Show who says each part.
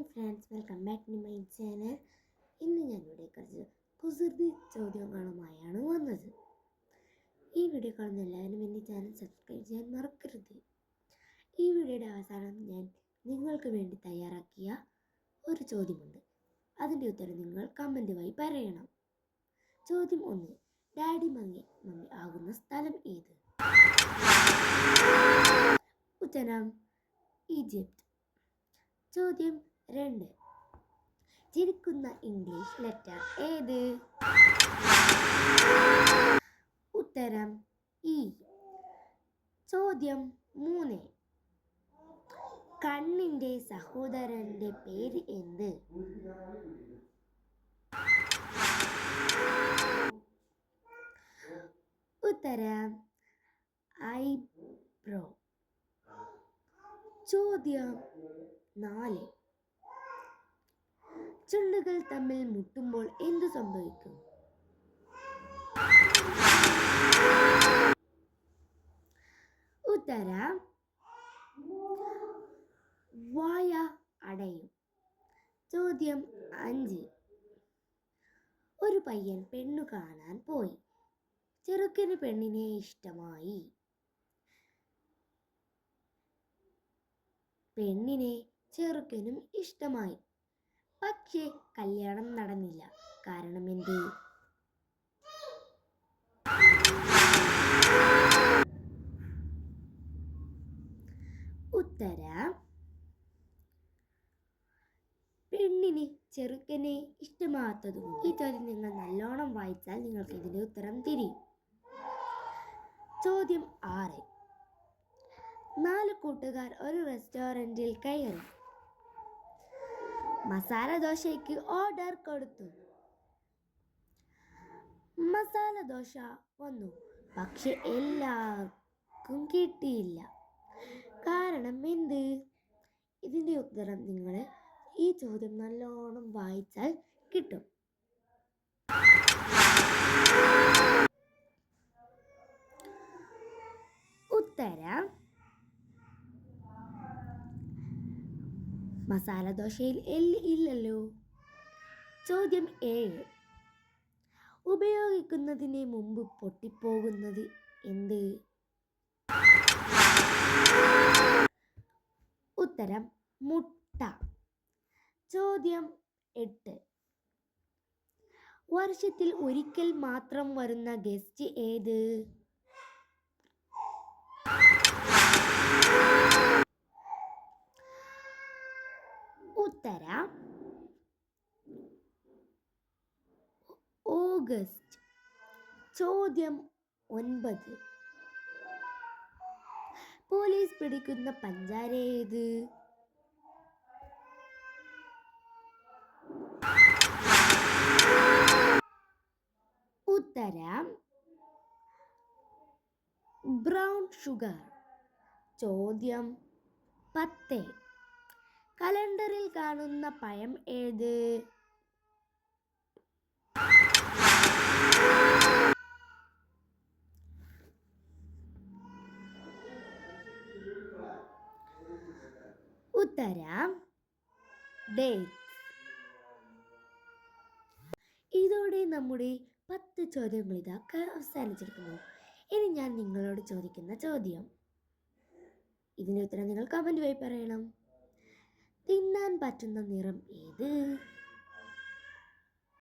Speaker 1: Hi friends, welcome back to my channel. ഇന്ന് ഞാനിവിടെ കുറച്ച് കുസൃതി ചോദ്യങ്ങളുമായാണ് വന്നത്. ഈ വീഡിയോ കാണുന്ന എല്ലാവരും എൻ്റെ ചാനൽ സബ്സ്ക്രൈബ് ചെയ്യാൻ മറക്കരുത്. ഈ വീഡിയോയുടെ അവസാനം ഞാൻ നിങ്ങൾക്ക് വേണ്ടി തയ്യാറാക്കിയ ഒരു ചോദ്യമുണ്ട്. അതിൻ്റെ ഉത്തരം നിങ്ങൾ കമൻറ്റ് വഴി പറയണം. ചോദ്യം 1. ഡാഡി മമ്മി ആകുന്ന സ്ഥലം ഏത്? ഉത്തരം ഈജിപ്ത്. ചോദ്യം 2. ചിരിക്കുന്ന ഇംഗ്ലീഷ് ലെറ്റർ ഏത്? ഉത്തരം ഇ. ചോദ്യം 3. കണ്ണിൻ്റെ സഹോദരൻ്റെ പേര് എന്ത്? ഉത്തരം ഐബ്രോ. ചോദ്യം 4. ചുണ്ടുകൾ തമ്മിൽ മുട്ടുമ്പോൾ എന്തു സംഭവിക്കും? ഉത്തരം വായ അടയും. ചോദ്യം 5. ഒരു പയ്യൻ പെണ്ണു കാണാൻ പോയി. ചെറുക്കന് പെണ്ണിനെ ഇഷ്ടമായി. പെണ്ണിനെ ചെറുക്കനും ഇഷ്ടമായി. പക്ഷേ കല്യാണം നടന്നില്ല. കാരണം എന്ത്? ഉത്തരം പെണ്ണിന് ചെറുക്കനെ ഇഷ്ടമാകാത്തതും. ഈ ചോദ്യം നിങ്ങൾ നല്ലോണം വായിച്ചാൽ നിങ്ങൾക്ക് ഇതിന്റെ ഉത്തരം തിരിയും. ചോദ്യം 6. 4 കൂട്ടുകാർ ഒരു റെസ്റ്റോറൻറ്റിൽ കയറി. മസാല ദോശയ്ക്ക് ഓർഡർ കൊടുത്തു. മസാല ദോശ വന്നു, പക്ഷെ എല്ലാവർക്കും കിട്ടിയില്ല. കാരണം എന്ത്? ഇതിൻ്റെ ഉത്തരം നിങ്ങൾ ഈ ചോദ്യം നല്ലോണം വായിച്ചാൽ കിട്ടും. ഉത്തരം മസാല ദോശയിൽ എല്ല് ഇല്ലല്ലോ. ചോദ്യം 7. ഉപയോഗിക്കുന്നതിന് മുമ്പ് പൊട്ടിപ്പോകുന്നത് എന്ത്? ഉത്തരം മുട്ട. ചോദ്യം 8. വർഷത്തിൽ ഒരിക്കൽ മാത്രം വരുന്ന ഗസ്റ്റ് ഏത്? ഉത്തരം ഓഗസ്റ്റ്. ചോദ്യം 9. പോലീസ് പിടിക്കുന്ന പഞ്ചാര ഏത്? ഉത്തരം ബ്രൗൺ ഷുഗർ. ചോദ്യം 10. കലണ്ടറിൽ കാണുന്ന പഴം ഏത്? ഉത്തരം ഡേറ്റ്സ്. ഇതോടെ നമ്മുടെ 10 ചോദ്യങ്ങൾ ഇതൊക്കെ അവസാനിച്ചിരിക്കുന്നു. ഇനി ഞാൻ നിങ്ങളോട് ചോദിക്കുന്ന ചോദ്യം, ഇതിൻ്റെ ഉത്തരം നിങ്ങൾ കമൻറ്റ് വഴി പറയണം. തിന്നാൻ പറ്റുന്ന നിറം ഏത്?